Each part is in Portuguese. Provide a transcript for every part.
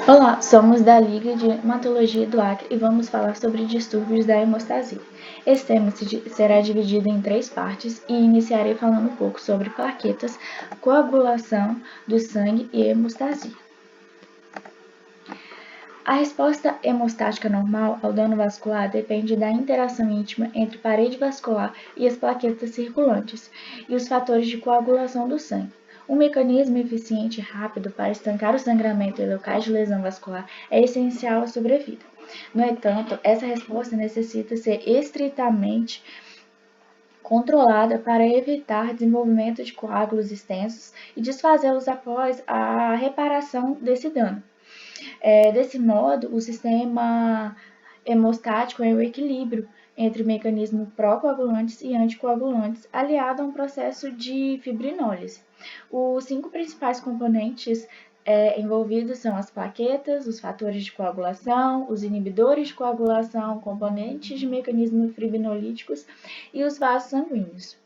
Olá, somos da Liga de Hematologia do Acre e vamos falar sobre distúrbios da hemostasia. Esse tema será dividido em 3 partes e iniciarei falando um pouco sobre plaquetas, coagulação do sangue e hemostasia. A resposta hemostática normal ao dano vascular depende da interação íntima entre parede vascular e as plaquetas circulantes e os fatores de coagulação do sangue. Um mecanismo eficiente e rápido para estancar o sangramento em locais de lesão vascular é essencial à sobrevida. No entanto, essa resposta necessita ser estritamente controlada para evitar desenvolvimento de coágulos extensos e desfazê-los após a reparação desse dano. Desse modo, o sistema hemostático é o equilíbrio entre mecanismos pró-coagulantes e anticoagulantes, aliado a um processo de fibrinólise. Os 5 principais componentes envolvidos são as plaquetas, os fatores de coagulação, os inibidores de coagulação, componentes de mecanismos fibrinolíticos e os vasos sanguíneos.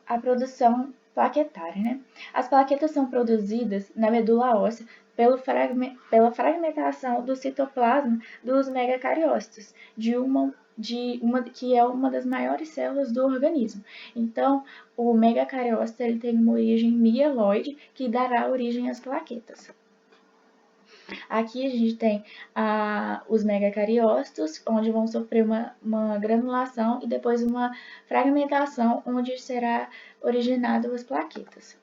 A produção plaquetária, né? As plaquetas são produzidas na medula óssea pela fragmentação do citoplasma dos megacariócitos, que é uma das maiores células do organismo. Então, o megacariócito ele tem uma origem mieloide, que dará origem às plaquetas. Aqui a gente tem os megacariócitos, onde vão sofrer uma granulação e depois uma fragmentação, onde será originado as plaquetas.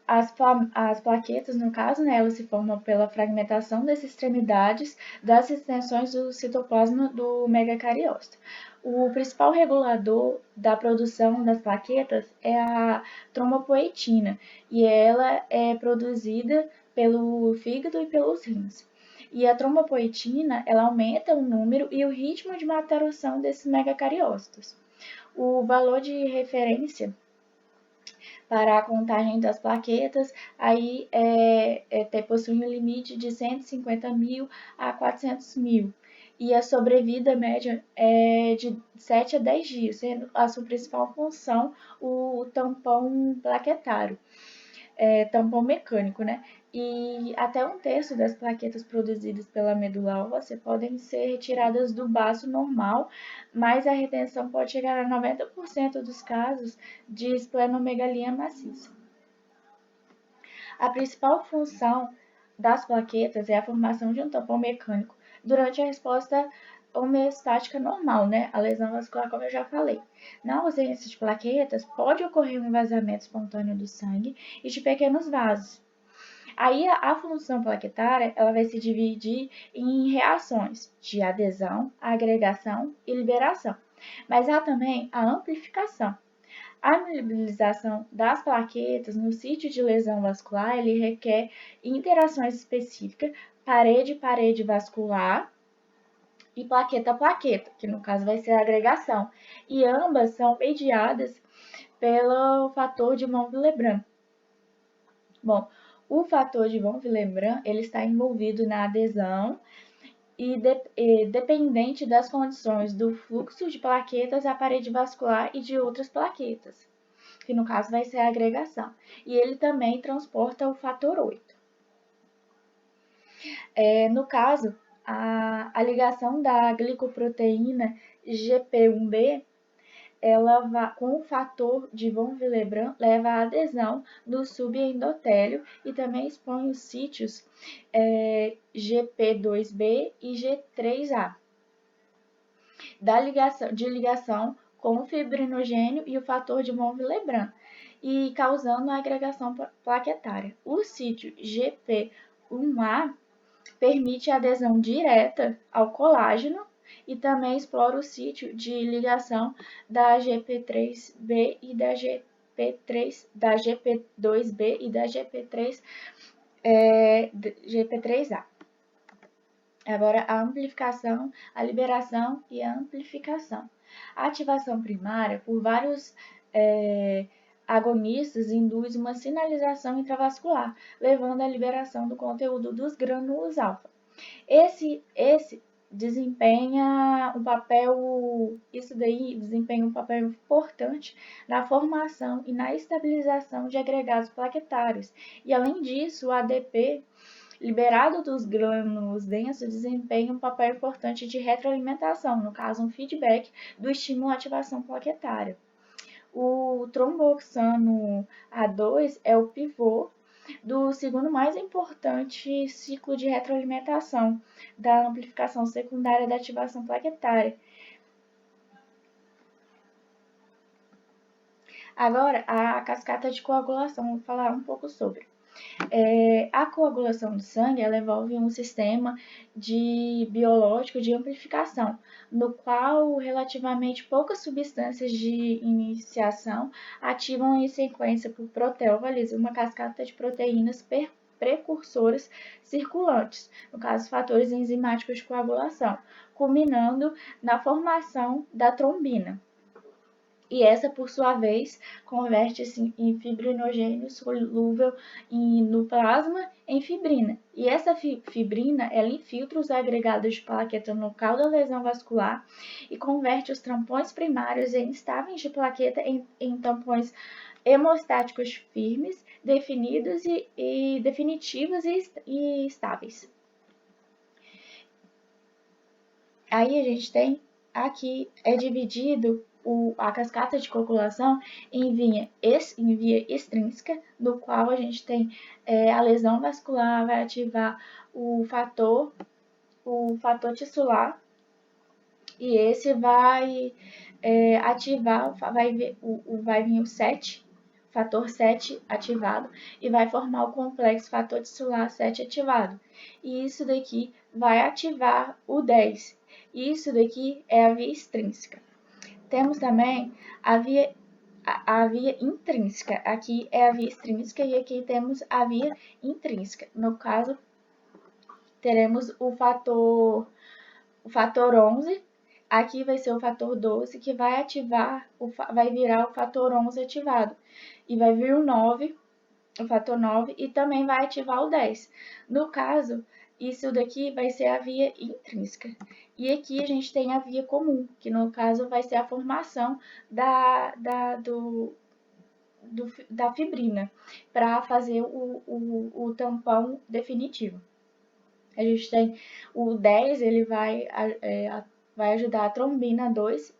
As plaquetas, no caso, né, elas se formam pela fragmentação das extremidades das extensões do citoplasma do megacariócito. O principal regulador da produção das plaquetas é a trombopoetina, e ela é produzida pelo fígado e pelos rins. E a trombopoetina, ela aumenta o número e o ritmo de maturação desses megacariócitos. O valor de referência para a contagem das plaquetas, aí possui um limite de 150 mil a 400 mil. E a sobrevida média é de 7 a 10 dias, sendo a sua principal função o tampão plaquetário, tampão mecânico, né? E até 1/3 das plaquetas produzidas pela medula óssea podem ser retiradas do baço normal, mas a retenção pode chegar a 90% dos casos de esplenomegalia maciça. A principal função das plaquetas é a formação de um tampão mecânico durante a resposta homeostática normal, né? A lesão vascular, como eu já falei. Na ausência de plaquetas, pode ocorrer um vazamento espontâneo do sangue e de pequenos vasos. Aí a função plaquetária ela vai se dividir em reações de adesão, agregação e liberação. Mas há também a amplificação. A mobilização das plaquetas no sítio de lesão vascular ele requer interações específicas, parede-parede vascular e plaqueta-plaqueta, que no caso vai ser a agregação. E ambas são mediadas pelo fator de von Willebrand. Bom, o fator de von Willebrand ele está envolvido na adesão e dependente das condições do fluxo de plaquetas à parede vascular e de outras plaquetas, que no caso vai ser a agregação. E ele também transporta o fator 8. No caso, a ligação da glicoproteína GP1B com o fator de von Willebrand, leva à adesão do subendotélio e também expõe os sítios GP2B e G3A de ligação com o fibrinogênio e o fator de von Willebrand, e causando a agregação plaquetária. O sítio GP1A permite a adesão direta ao colágeno e também explora o sítio de ligação da GP3B e da GP2B e da GP3A. Agora, a amplificação, a liberação e a amplificação. A ativação primária, por vários agonistas, induz uma sinalização intravascular, levando à liberação do conteúdo dos grânulos alfa. Esse desempenha um papel, isso daí desempenha um papel importante na formação e na estabilização de agregados plaquetários. E além disso, o ADP liberado dos grânulos densos desempenha um papel importante de retroalimentação, no caso um feedback do estímulo à ativação plaquetária. O tromboxano A2 é o pivô do segundo mais importante ciclo de retroalimentação da amplificação secundária da ativação plaquetária. Agora, a cascata de coagulação, vou falar um pouco sobre. A coagulação do sangue ela envolve um sistema biológico de amplificação, no qual relativamente poucas substâncias de iniciação ativam em sequência por proteólises uma cascata de proteínas precursoras circulantes, no caso, fatores enzimáticos de coagulação, culminando na formação da trombina. E essa, por sua vez, converte-se em fibrinogênio solúvel no plasma em fibrina. E essa fibrina, ela infiltra os agregados de plaqueta no local da lesão vascular e converte os tampões primários instáveis de plaqueta em tampões hemostáticos firmes, definidos e definitivos e estáveis. Aí a gente tem, aqui é dividido a cascata de coagulação em via extrínseca, no qual a gente tem a lesão vascular, vai ativar o fator tissular, e esse vai ativar, vai vir o 7, fator 7 ativado, e vai formar o complexo fator tissular 7 ativado. E isso daqui vai ativar o 10. Isso daqui é a via extrínseca. Temos também a via intrínseca. Aqui é a via extrínseca e aqui temos a via intrínseca. No caso, teremos o fator 11. Aqui vai ser o fator 12 que vai ativar, vai virar o fator 11 ativado. E vai vir o fator 9 e também vai ativar o 10. No caso, isso daqui vai ser a via intrínseca. E aqui a gente tem a via comum, que no caso vai ser a formação da fibrina, para fazer o tampão definitivo. A gente tem o 10, ele vai ajudar a trombina 2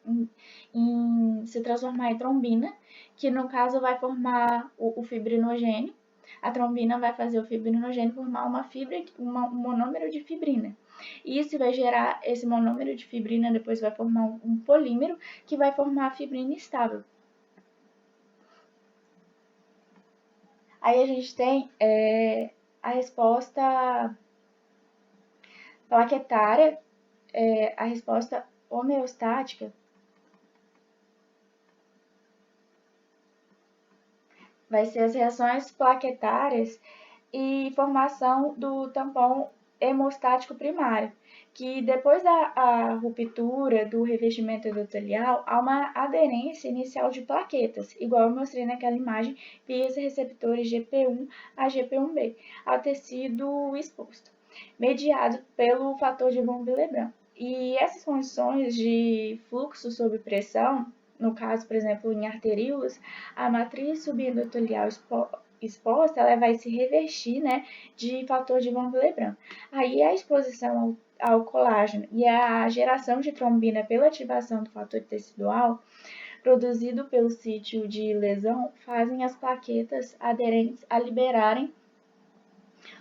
em se transformar em trombina, que no caso vai formar o fibrinogênio. A trombina vai fazer o fibrinogênio formar um monômero de fibrina. E isso vai gerar, esse monômero de fibrina depois vai formar um polímero que vai formar a fibrina estável. Aí a gente tem a resposta plaquetária, a resposta homeostática, vai ser as reações plaquetárias e formação do tampão hemostático primário, que depois da ruptura do revestimento endotelial, há uma aderência inicial de plaquetas, igual eu mostrei naquela imagem, via os receptores GP1 a GP1B, ao tecido exposto, mediado pelo fator de von Willebrand. E essas condições de fluxo sob pressão, no caso, por exemplo, em arteríolas, a matriz subendotelial exposta, ela vai se revestir, né, de fator de von Willebrand. Aí a exposição ao colágeno e a geração de trombina pela ativação do fator tecidual produzido pelo sítio de lesão fazem as plaquetas aderentes a liberarem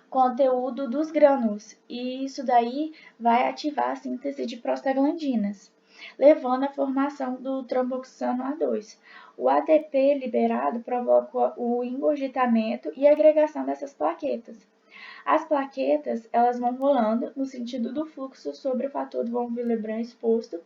conteúdo dos grânulos, e isso daí vai ativar a síntese de prostaglandinas, levando à formação do tromboxano A2. O ATP liberado provoca o engurgitamento e agregação dessas plaquetas. As plaquetas, elas vão rolando no sentido do fluxo sobre o fator de von Willebrand exposto,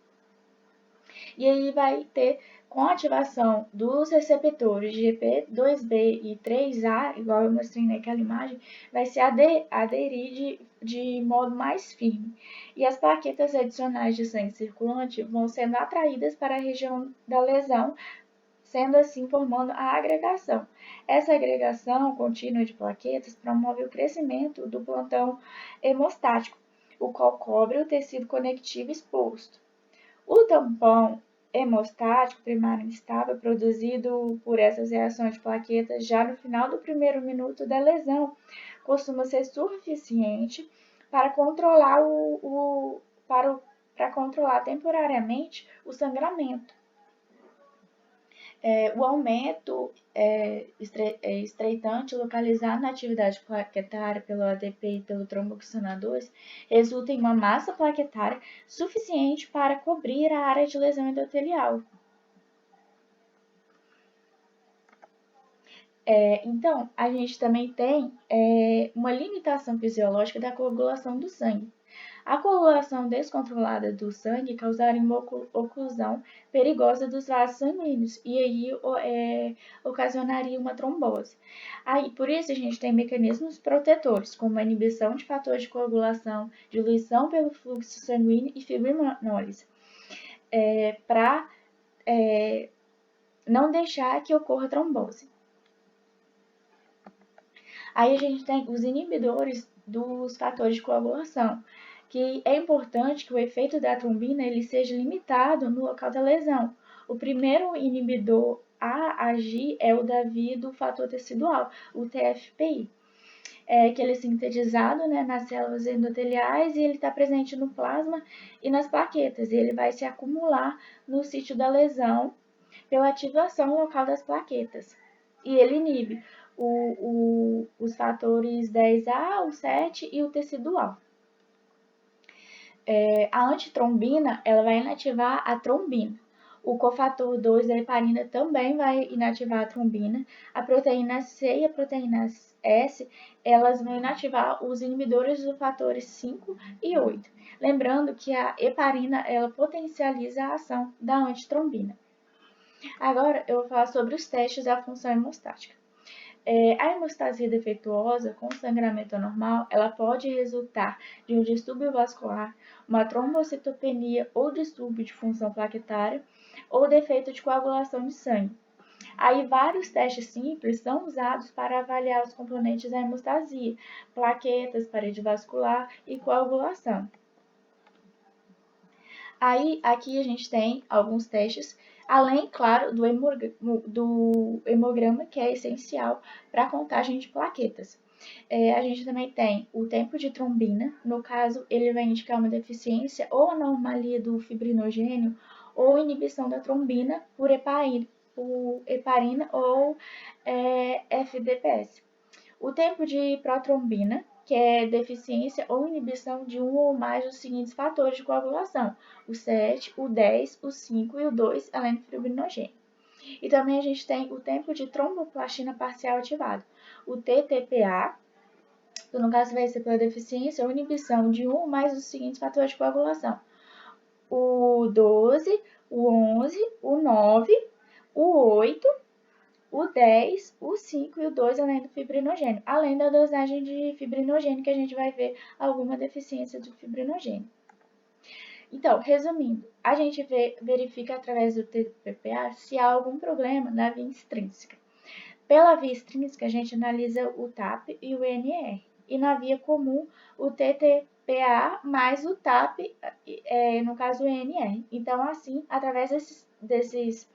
e aí vai ter, com a ativação dos receptores GP2B e 3A, igual eu mostrei naquela imagem, vai se aderir de modo mais firme. E as plaquetas adicionais de sangue circulante vão sendo atraídas para a região da lesão, sendo assim formando a agregação. Essa agregação contínua de plaquetas promove o crescimento do plantão hemostático, o qual cobre o tecido conectivo exposto. O tampão hemostático primário instável produzido por essas reações de plaquetas já no final do primeiro minuto da lesão costuma ser suficiente para controlar para controlar temporariamente o sangramento. O aumento estreitante localizado na atividade plaquetária pelo ADP e pelo tromboxana 2 resulta em uma massa plaquetária suficiente para cobrir a área de lesão endotelial. Então, a gente também tem uma limitação fisiológica da coagulação do sangue. A coagulação descontrolada do sangue causaria uma oclusão perigosa dos vasos sanguíneos e aí ocasionaria uma trombose. Aí, por isso, a gente tem mecanismos protetores, como a inibição de fatores de coagulação, diluição pelo fluxo sanguíneo e fibrinólise, para não deixar que ocorra trombose. Aí a gente tem os inibidores dos fatores de coagulação, que é importante que o efeito da trombina ele seja limitado no local da lesão. O primeiro inibidor a agir é o da via do fator tecidual, o TFPI, que ele é sintetizado nas células endoteliais e ele está presente no plasma e nas plaquetas. E ele vai se acumular no sítio da lesão pela ativação local das plaquetas. E ele inibe os fatores 10A, o 7 e o tecidual. A antitrombina ela vai inativar a trombina. O cofator 2 da heparina também vai inativar a trombina. A proteína C e a proteína S, elas vão inativar os inibidores dos fatores 5 e 8. Lembrando que a heparina, ela potencializa a ação da antitrombina. Agora, eu vou falar sobre os testes da função hemostática. A hemostasia defeituosa com sangramento anormal, ela pode resultar de um distúrbio vascular, uma trombocitopenia ou distúrbio de função plaquetária ou defeito de coagulação de sangue. Aí vários testes simples são usados para avaliar os componentes da hemostasia, plaquetas, parede vascular e coagulação. Aí aqui a gente tem alguns testes, além, claro, do hemograma, que é essencial para a contagem de plaquetas. A gente também tem o tempo de trombina, no caso, ele vai indicar uma deficiência ou anomalia do fibrinogênio ou inibição da trombina por heparina ou FDPS. O tempo de protrombina, que é deficiência ou inibição de um ou mais dos seguintes fatores de coagulação: o 7, o 10, o 5 e o 2, além do fibrinogênio. E também a gente tem o tempo de tromboplastina parcial ativado, o TTPA, que no caso vai ser pela deficiência ou inibição de um ou mais dos seguintes fatores de coagulação: o 12, o 11, o 9, o 8, o 10, o 5 e o 2, além do fibrinogênio. Além da dosagem de fibrinogênio, que a gente vai ver alguma deficiência do fibrinogênio. Então, resumindo, a gente verifica através do TPPA se há algum problema na via extrínseca. Pela via extrínseca, a gente analisa o TAP e o NR. E na via comum, o TTPA mais o TAP, no caso o NR. Então, assim, através desses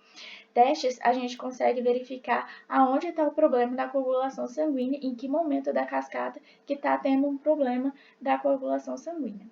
testes, a gente consegue verificar aonde está o problema da coagulação sanguínea, em que momento da cascata que está tendo um problema da coagulação sanguínea.